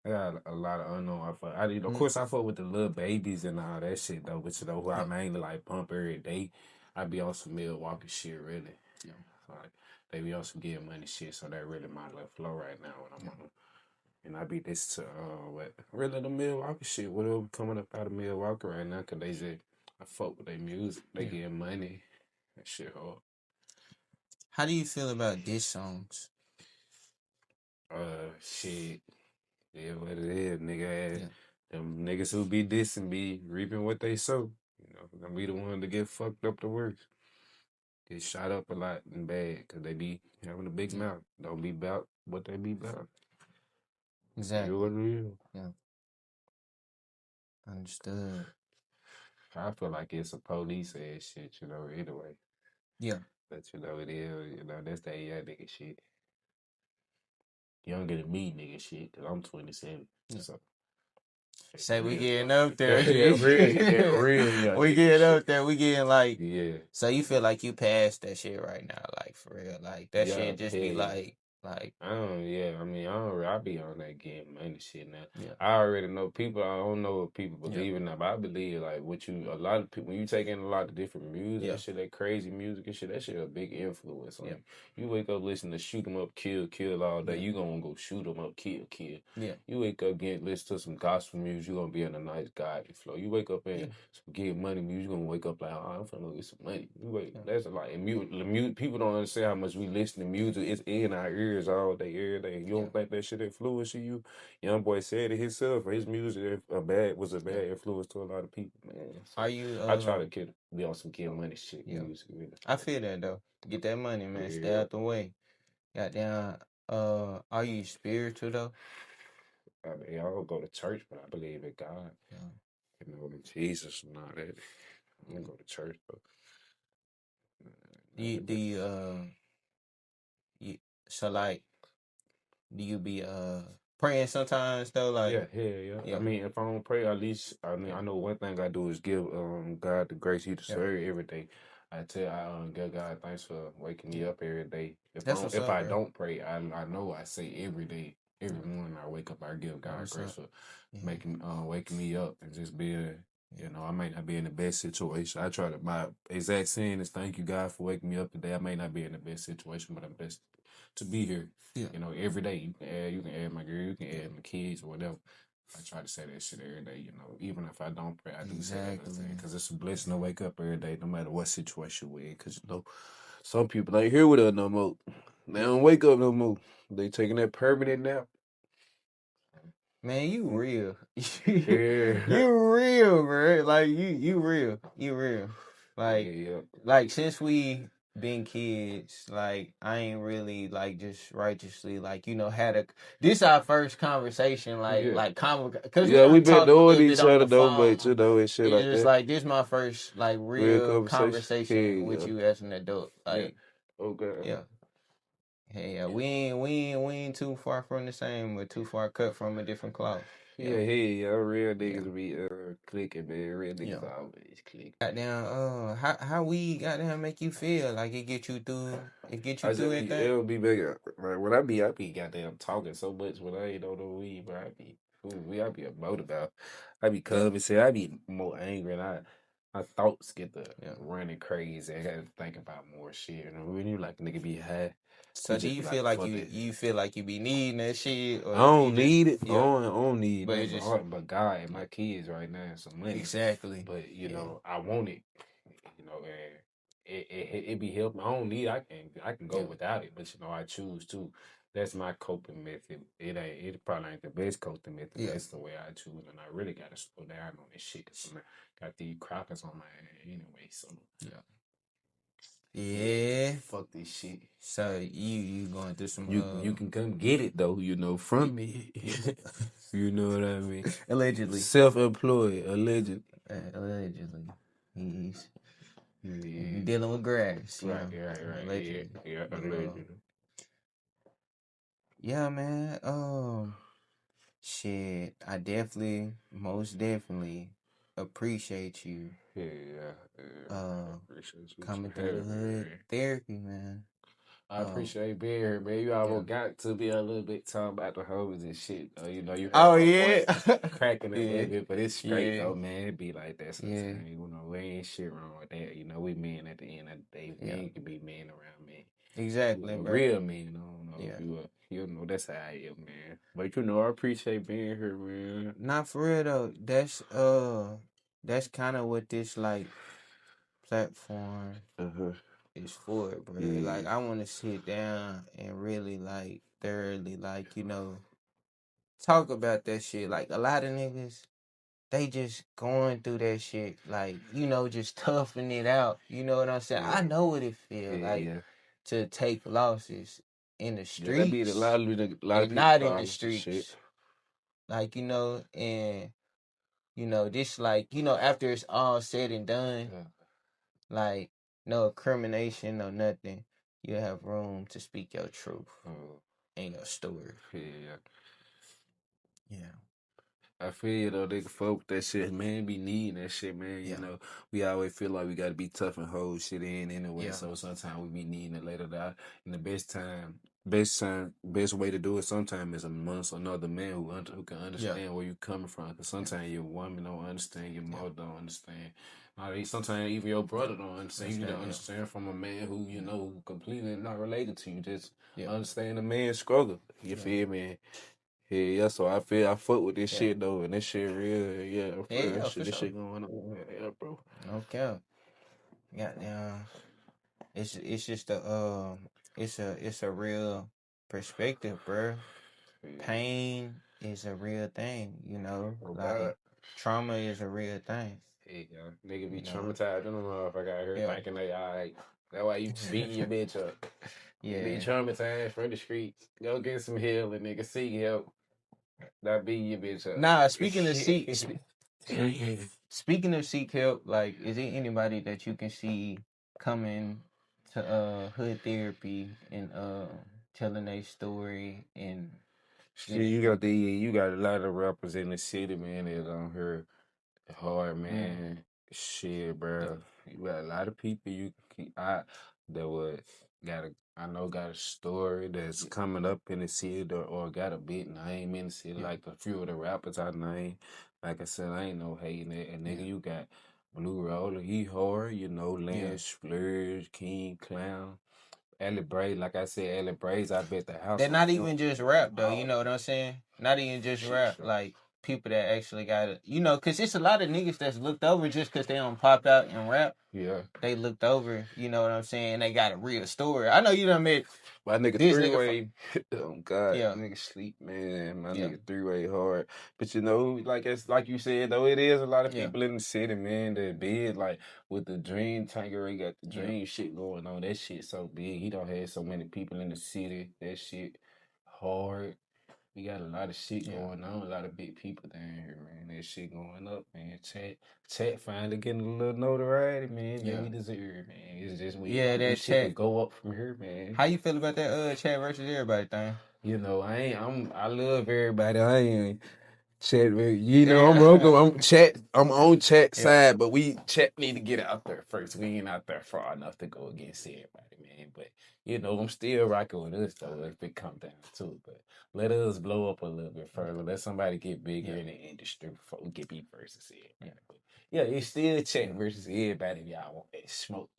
I got a lot of unknown. Of course, I fuck with the little babies and all that shit though, but you know who I mainly like pump every day. I be on some Milwaukee shit really. Yeah, like they be on some Get Money shit, so that really my little flow right now when I'm on. And I be this to really the Milwaukee shit. Whatever coming up out of Milwaukee right now, cause they just I fuck with their music. They get money. That shit hard. How do you feel about diss songs? Shit. Yeah, what it is, nigga. Yeah. Them niggas who be dissing be reaping what they sow. You know, them be the one to get fucked up the worst. Get shot up a lot and bad because they be having a big mouth. Don't be about what they be about. Exactly. Real and real. Yeah. Understood. I feel like it's a police ass shit, you know, anyway. Yeah. But you know, it is, you know, that's that young nigga shit. Younger than me, nigga shit, because I'm 27. Yeah. So. Say we Real getting young. up there. Yeah, real young We nigga getting up shit. there. We getting like. Yeah. So you feel like you passed that shit right now, like for real, like that Yeah, shit just be hell yeah. like. I mean, I be on that getting money shit now. Yeah. I already know people. I don't know if people Yeah. believe in that, but I believe like a lot of people, when you take in a lot of different music Yeah. and shit, that crazy music and shit, that shit a big influence. Yeah. Like, you wake up listening to shoot 'em up, kill all day, Yeah. you gonna go shoot 'em up, kill. Yeah. You wake up listen to some gospel music, you gonna be in a nice godly flow. You wake up in some get money music, you gonna wake up like, oh, I'm finna go get some money. That's like, and people don't understand how much we listen to music. It's in our ears all day, every day. You don't think that shit influence you? Young boy said it himself. His music was a bad influence to a lot of people, man. So Are you? I try to be on some get money shit music. Really. I feel that though. Get that money, man. Stay Yeah. out the way. Goddamn. Are you spiritual though? I mean, I don't go to church, but I believe in God. Yeah. You know, in Jesus and all that. I don't go to church, but. So like, do you be praying sometimes though? Like, yeah. I mean, if I don't pray, at least I know one thing I do is give God the grace He deserves every day. I give God thanks for waking me up every day. If I don't pray, I know I say every day, every morning I wake up, I give God grace for waking me up and just being. You know, I might not be in the best situation. I try to, my exact saying is thank you, God, for waking me up today. I may not be in the best situation, but I'm best to be here. Yeah. You know, every day you can add my girl, you can add my kids or whatever. I try to say that shit every day, you know. Even if I don't pray, I do say that because it's a blessing to wake up every day, no matter what situation we're in. Because, you know, some people ain't here with us no more. They don't wake up no more. They taking that permanent nap. Man, you real. Yeah. You real, bro. Like you real. You real. Like since we been kids, like I ain't really like just righteously like had this our first conversation because we been talked a knowing little each bit on other the though, phone. but you know and shit It's like just that. like this my first like real conversation with Yeah. you as an adult. Like Okay. yeah. Hey, yeah, we ain't too far from the same, but too far cut from a different cloth. Yeah, real niggas be clicking, man. Real niggas always click. Goddamn, how we goddamn make you feel like it get you through anything? It'll be bigger. Like when I be goddamn talking so much when I ain't on the weed, but I be emotive about. I be coming, say I be more angry, and my thoughts get to running crazy. I gotta think about more shit. You know, when you like nigga be high. So do you feel like you feel like you be needing that shit, or I don't need it. Yeah. I don't need But nothing but God and my kids right now and some money. Exactly. But you know, I want it. You know, and it be helping. I don't need. I can go without it. But you know, I choose to. That's my coping method. It probably ain't the best coping method. But it's the way I choose, and I really gotta slow down on this shit because I got these crackers on my head anyway. So yeah. Fuck this shit. So you going through some You can come get it though, you know, from me. You know what I mean? allegedly. Self-employed, allegedly. Allegedly. He's dealing with grass. Right. Allegedly. Yeah, allegedly. Yeah, man. Shit. I most definitely appreciate you. Yeah. I appreciate you Coming through the hood therapy, man. I appreciate being here, man. You almost got to be a little bit talking about the hoes and shit. You know, you heard my voice cracking a little bit, but it's straight though, man. It be like that sometimes. You know, we ain't shit wrong with that. You know, we men at the end of the day. Men can be men around men. Exactly, You know, bro. real men. I don't know if you know that's how I am, man. But you know, I appreciate being here, man. Not for real though. That's kind of what this like platform is for it, bro. Yeah. Like I want to sit down and really like thoroughly like talk about that shit. Like a lot of niggas, they just going through that shit, like just toughing it out. You know what I'm saying? I Yeah. know what it feel like Yeah. to take losses in the Yeah, that be a streets lot of and people not in the problems and shit. streets. Like and this like after it's all said and done, Yeah. like no incrimination, no nothing. You have room to speak your truth and your story. Yeah. Yeah. I feel you though, they can fuck with that shit, man. Be needing that shit, man. Yeah. You know, we always feel like we gotta be tough and hold shit in anyway. Yeah. So sometimes we be needing it later that. And the best way to do it sometimes is amongst another man who can understand where you coming from. Cause sometimes your woman don't understand, your mother don't understand. Sometimes even your brother don't understand. You don't understand from a man who who completely not related to you. Just understand the man's struggle. You feel me? Yeah, so I fuck with this shit though, and this shit real, yeah, for real, For this sure. shit going on, yeah, bro. Okay. Goddamn. It's just it's a real perspective, bro. Yeah. Pain is a real thing, Oh like God. trauma is a real thing. Hey, nigga be You know. traumatized. Them motherfucker out here thinking they alright. That's why you beating your bitch up. You be traumatized from the streets. Go get some healing, nigga. Seek help. Not beating your bitch up. Nah, speaking of seek help, like, is there anybody that you can see coming to hood therapy and telling their story and Shit, you got a lot of rappers in the city, man, that on here hard, man. Shit, bro. You got a lot of people you can that would got a story that's coming up in the city or got a big name in the city, like a few of the rappers I named. Like I said, I ain't no hating it. And nigga, you got Blue Roller, he hard, Lance Splurge, King Clown. Ellie Braze, like I said, Ellie Braze, I bet the house. They're not even just rap though, you know what I'm saying? Not even just rap, like people that actually got it, cause it's a lot of niggas that's looked over just cause they don't pop out and rap. Yeah. They looked over, you know what I'm saying? They got a real story. I know you done met my nigga this three-way. Oh God, Yeah. nigga sleep, man. My nigga three-way hard. But like you said though, it is a lot of people in the city, man, that big, like with the dream tanker, he got the dream shit going on. That shit so big. He don't have so many people in the city. That shit hard. We got a lot of shit going on, a lot of big people down here, man. That shit going up, man. Chat finally getting a little notoriety, man. That we deserve, man. It's just this shit could go up from here, man. How you feel about that chat versus everybody thing? I love everybody. I ain't chat, I'm on chat side, but chat need to get out there first. We ain't out there far enough to go against everybody, man. But I'm still rocking with us though if it come down to it. But let us blow up a little bit further. Let somebody get bigger in the industry before we get beat versus everybody. But it's still chat versus everybody if y'all want that smoke,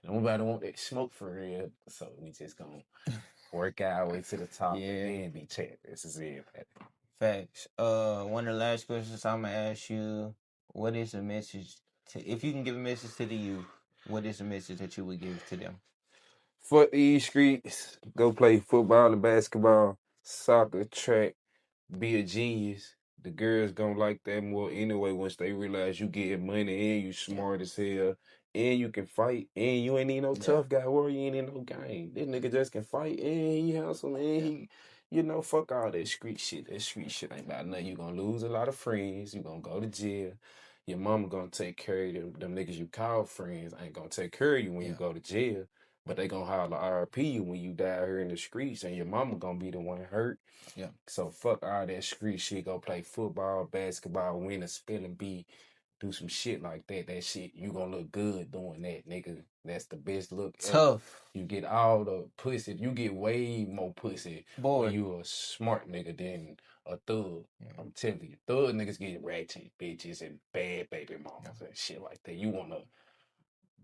Nobody want that smoke for real. So we just gonna work our way to the top and be chat versus everybody. Facts. One of the last questions I'm gonna ask you: what is a message if you can give a message to the youth? What is a message that you would give to them? Fuck these streets. Go play football and basketball, soccer, track. Be a genius. The girls gonna like that more anyway once they realize you getting money and you smart as hell and you can fight and you ain't need no tough guy or you ain't in no game. This nigga just can fight and he handsome and he, fuck all that street shit. That street shit ain't about nothing. You gonna lose a lot of friends. You gonna go to jail. Your mama gonna take care of them niggas you call friends. Ain't gonna take care of you when you go to jail. But they gonna holler RP you when you die here in the streets and your mama gonna be the one hurt. Yeah. So fuck all that street shit. Go play football, basketball, win a spelling bee, do some shit like that. That shit, you gonna look good doing that, nigga. That's the best look ever. Tough. You get all the pussy. You get way more pussy when you a smart nigga than a thug. I'm telling you, thug niggas get ratchet bitches and bad baby mamas and shit like that. You want a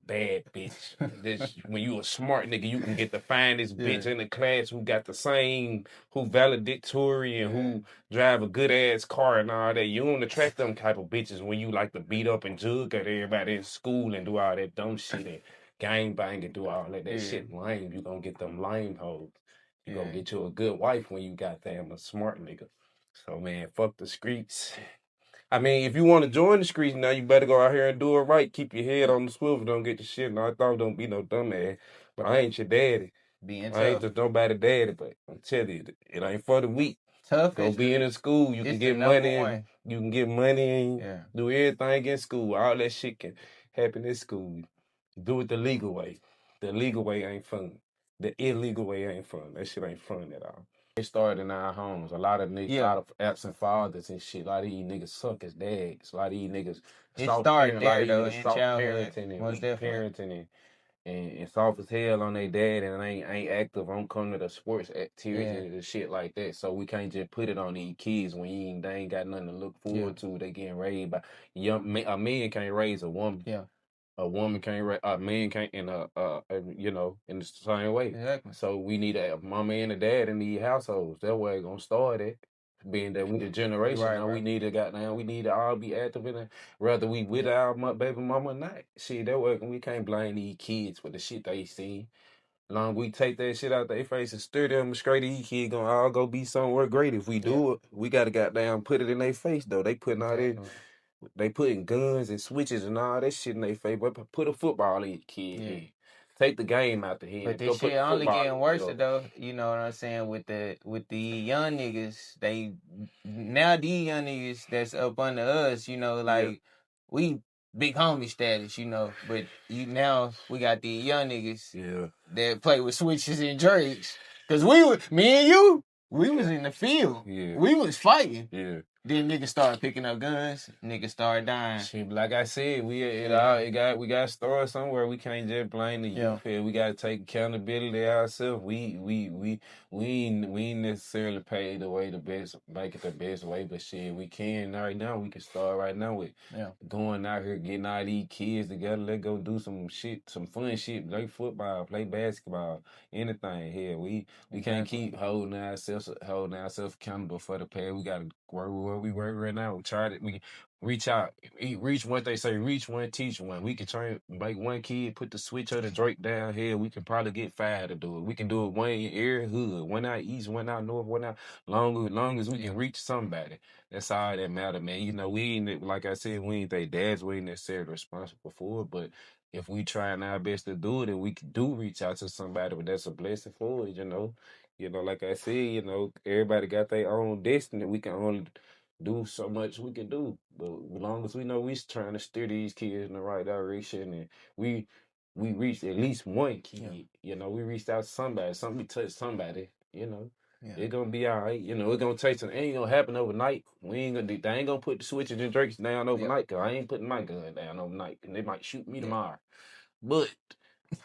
bad bitch. When you a smart nigga, you can get the finest bitch in the class who got the same, who valedictorian, who drive a good ass car and all that. You don't attract them type of bitches when you like to beat up and jug at everybody in school and do all that dumb shit and gang bang and do all that. That Yeah. shit lame. You gonna get them lame hoes. You Yeah. gonna get you a good wife when you got them a smart nigga. So man, fuck the streets. I mean, if you want to join the streets now, you better go out here and do it right. Keep your head on the swivel. Don't get the shit. No, I thought don't be no dumbass. But I ain't your daddy. Being I ain't tough. just nobody daddy. But I'm telling you, it ain't for the weak. Tough Go is be in a school. You can it's the get number money and one. you can get money and Yeah. do everything in school. All that shit can happen in school. Do it the legal way. The legal way ain't fun. The illegal way ain't fun. That shit ain't fun at all. It started in our homes. A lot of niggas, a lot of absent fathers and shit. A lot of these niggas suck as dads. A lot of these niggas It soft started parenting. A lot there of these though niggas in soft childhood. parenting and Most weak definitely. parenting and soft as hell on their dad and ain't active on coming to the sports activities and shit like that. So we can't just put it on these kids when they ain't got nothing to look forward to. They getting raised by a man can't raise a woman. Yeah. A woman can't raise a man can't in in the same way. Exactly. So we need a mama and a dad in these households. That way it gonna start it. Being that we the generation Right, now, right. we need to all be active in it, whether we with our baby mama or not. See, that way we can't blame these kids for the shit they see. Long we take that shit out their face and steer them straight, these kids gonna all go be somewhere great. If we do it, we gotta goddamn put it in their face though. They putting all this, they putting guns and switches and all that shit in their face. But put a football in your kid head. Take the game out the head. But Go this put shit only football getting in worse your though. You know what I'm saying? With the young niggas, now these young niggas that's up under us, like we big homie status, But now we got these young niggas that play with switches and drakes. Cause me and you, we was in the field. Yeah. We was fighting. Yeah. Then niggas started picking up guns. Niggas started dying. Shit, like I said, we got to start somewhere. We can't just blame the youth here. We got to take accountability ourselves. We ain't necessarily paid the way the best, make it the best way, but shit, we can right now. We can start right now with going out here, getting all these kids together. Let's go do some shit, some fun shit, play football, play basketball, anything here. We can't keep holding ourselves accountable for the past. We got to work where we work right now. We reach out, reach one. They say reach one, teach one. We can try make one kid put the switch or the Drake down here. We can probably get 5 to do it. We can do it one in every hood, one out east, one out north, one out long as we can reach somebody. That's all that matter, man. We ain't, like I said, we ain't their dads. We ain't necessarily responsible for it, but if we trying our best to do it and we do reach out to somebody, but that's a blessing for it. Like I said, everybody got their own destiny. We can only do so much we can do. But as long as we know we trying to steer these kids in the right direction and we reached at least one kid, we reached out to somebody, we touched somebody, It's gonna be all right. It's gonna take some, it ain't gonna happen overnight. They ain't gonna put the switches and drakes down overnight, cause I ain't putting my gun down overnight, and they might shoot me tomorrow. But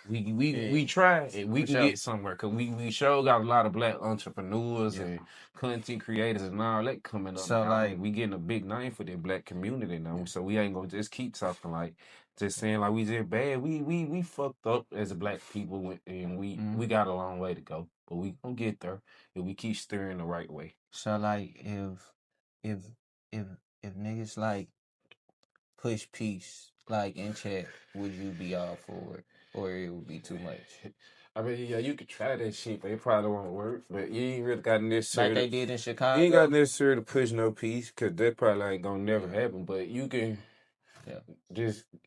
we try and we can get somewhere because we sure got a lot of black entrepreneurs and content creators and all that coming up. So, now. like- We getting a big name for the black community now, so we ain't gonna just keep talking like just saying like we just bad. We fucked up as a black people and we got a long way to go, but we gonna get there if we keep steering the right way. So like if if if niggas like push peace like in chat, would you be all for it? Or it would be too much? I mean, yeah, you could try that shit, but it probably won't work. But you ain't really got necessarily Like they did in Chicago. You ain't got necessarily to push no peace because that probably ain't gonna never happen. But you can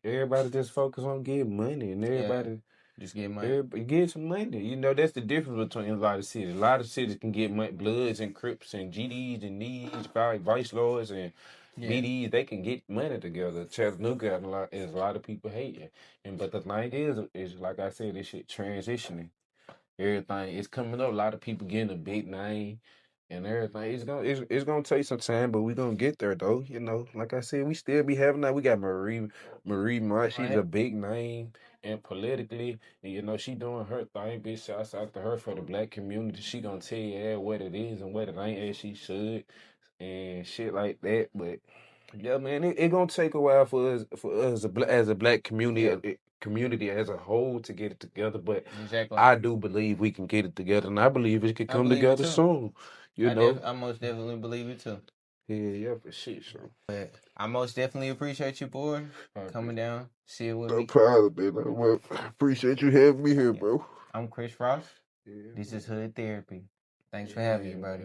everybody just focus on getting money and everybody just get money. everybody get some money. That's the difference between a lot of cities. A lot of cities can get money, Bloods and Crips and GDs and NEEs, Vice Lords and BDs. They can get money together. Chattanooga is a lot of people hating. But the thing is like I said, this shit transitioning. Everything is coming up. A lot of people getting a big name and everything. It's gonna take some time, but we gonna get there though. Like I said, we still be having that. We got Marie Marsh. She's a big name and politically, and she doing her thing. Big shouts out to her for the black community. She gonna tell you what it is and what it ain't as she should and shit like that. But yeah, man, it gonna take a while for us as a black community community as a whole to get it together. But I do believe we can get it together, and I believe it could come together soon. I most definitely believe it too. Yeah, for shit, so. But I most definitely appreciate you, boy, coming down, see it with No me. problem, man. Well, appreciate you having me here, bro. I'm Chris Ross. This is Hood Therapy. Thanks for having me, buddy.